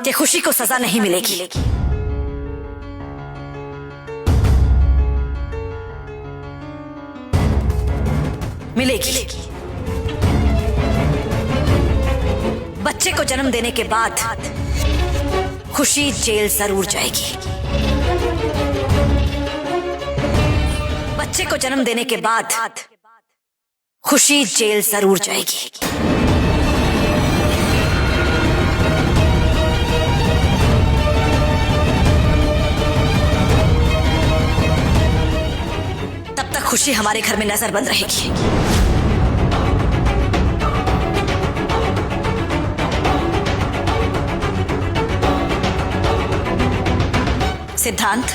कि खुशी को सजा नहीं मिलेगी। मिलेगी। बच्चे को जन्म देने के बाद खुशी जेल जरूर जाएगी। बच्चे को जन्म देने के बाद खुशी जेल जरूर जाएगी। तब तक खुशी हमारे घर में नजरबंद रहेगी। सिद्धांत,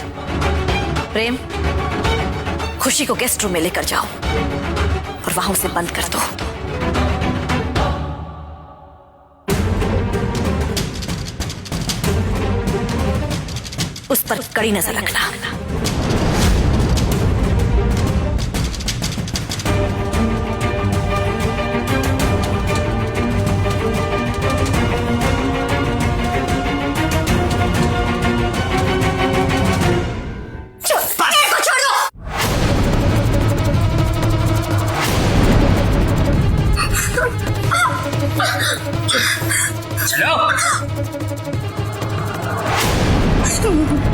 प्रेम, खुशी को गेस्ट रूम में लेकर जाओ और वहां उसे बंद कर दो। उस पर कड़ी नजर रखना।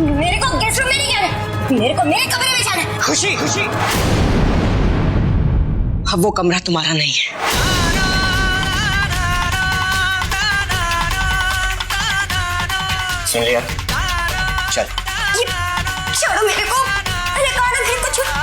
मेरे को गेस्ट रूम में नहीं जाना, मेरे को मेरे कमरे में जाना है। खुशी, खुशी, अब वो कमरा तुम्हारा नहीं है। सुन लिया? चल। ये छोड़ो मेरे को, अरे कौन है मेरे को छोड़ो।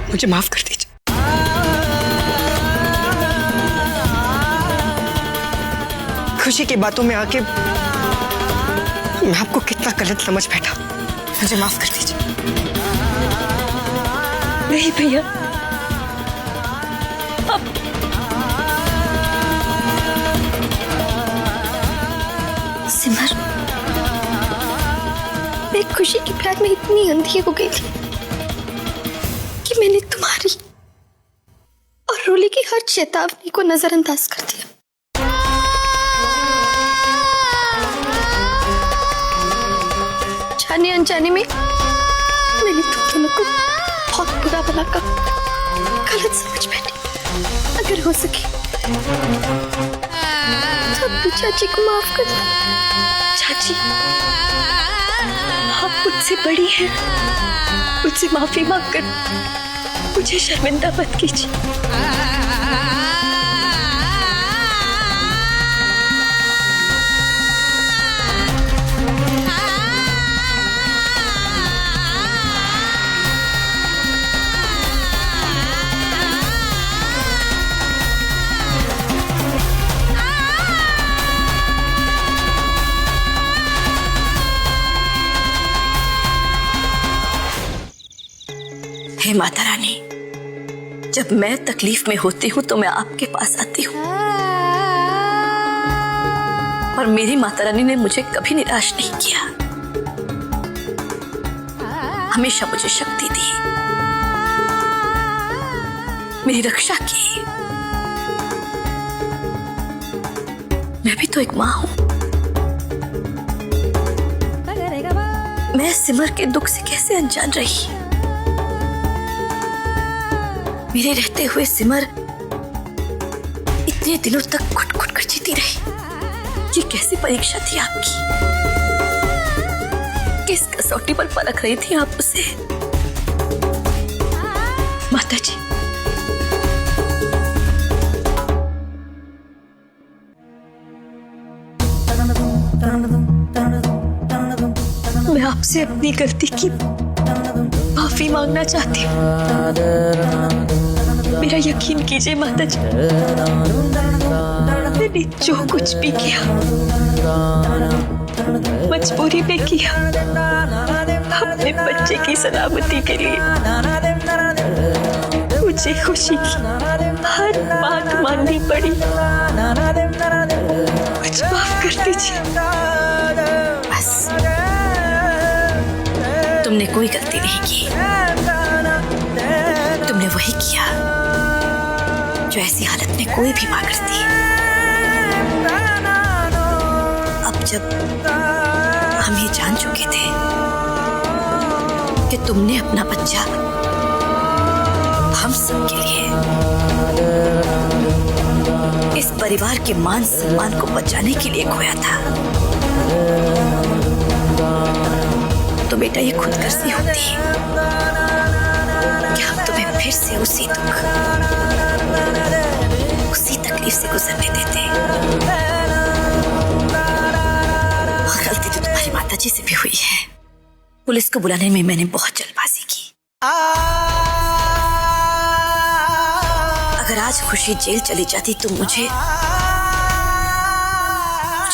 मुझे माफ कर दीजिए। खुशी की बातों में आके मैं आपको कितना गलत समझ बैठा। मुझे माफ कर दीजिए। नहीं भैया, सिमर, मैं खुशी के प्यार में इतनी अंधी हो गई थी कि मैंने तुम्हारी और रोली की हर चेतावनी को नजरअंदाज कर दिया। जाने अनजाने में मैंने तुम दोनों को बहुत बुरा भला का गलत समझ बैठी। अगर हो सके तो अपनी चाची को माफ कर दो। चाची, आप मुझसे बड़ी हैं, मुझसे माफी मांगकर मुझे शर्मिंदा मत कीजिए। हे माता रानी, जब मैं तकलीफ में होती हूँ तो मैं आपके पास आती हूँ और मेरी माता रानी ने मुझे कभी निराश नहीं किया। हमेशा मुझे शक्ति दी, मेरी रक्षा की। मैं भी तो एक माँ हूँ। मैं सिमर के दुख से कैसे अनजान रही। मेरे रहते हुए सिमर इतने दिनों तक घुट घुट कर जीती रही। ये कैसी परीक्षा थी आपकी? किस कसौटी पर परख रही थी आप उसे? माता जी, मैं आपसे अपनी गलती की माफी मांगना चाहती हूँ। मेरा यकीन कीजिए माता जी, मैंने जो कुछ भी किया मजबूरी में किया, अपने बच्चे की सलामती के लिए। मुझे खुशी की हर बात माननी पड़ी। मुझे माफ कर दीजिए। तुमने कोई गलती नहीं की। तुमने वही किया जो ऐसी हालत में कोई भी मां करती है। अब जब हम ये जान चुके थे कि तुमने अपना बच्चा हम सब के लिए, इस परिवार के मान सम्मान को बचाने के लिए खोया था, तो बेटा ये खुद गर्जी होती कि हम तुम्हें फिर से उसी दुख, उसी तकलीफ से गुजरने देते। और गलती तो तुम्हारी माताजी से भी हुई है। पुलिस को बुलाने में मैंने बहुत जल्दबाजी की। अगर आज खुशी जेल चली जाती तो मुझे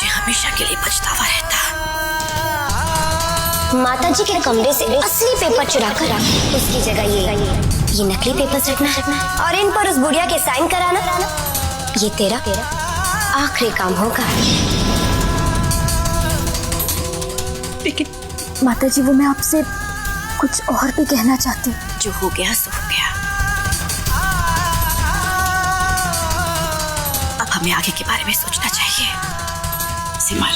हमेशा के लिए पछतावा रहता। माताजी के कमरे से असली पेपर चुरा कर उसकी जगह ये नकली पेपर्स रखना और इन पर उस बुढ़िया के साइन कराना, ये तेरा आखिरी काम होगा। लेकिन माताजी, वो मैं आपसे कुछ और भी कहना चाहती हूँ। जो हो गया सो हो गया। अब हमें आगे के बारे में सोचना चाहिए। सिमर,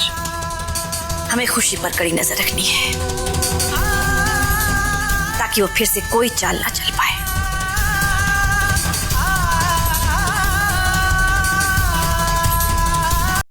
हमें खुशी पर कड़ी नजर रखनी है ताकि वो फिर से कोई चाल ना चल पाए।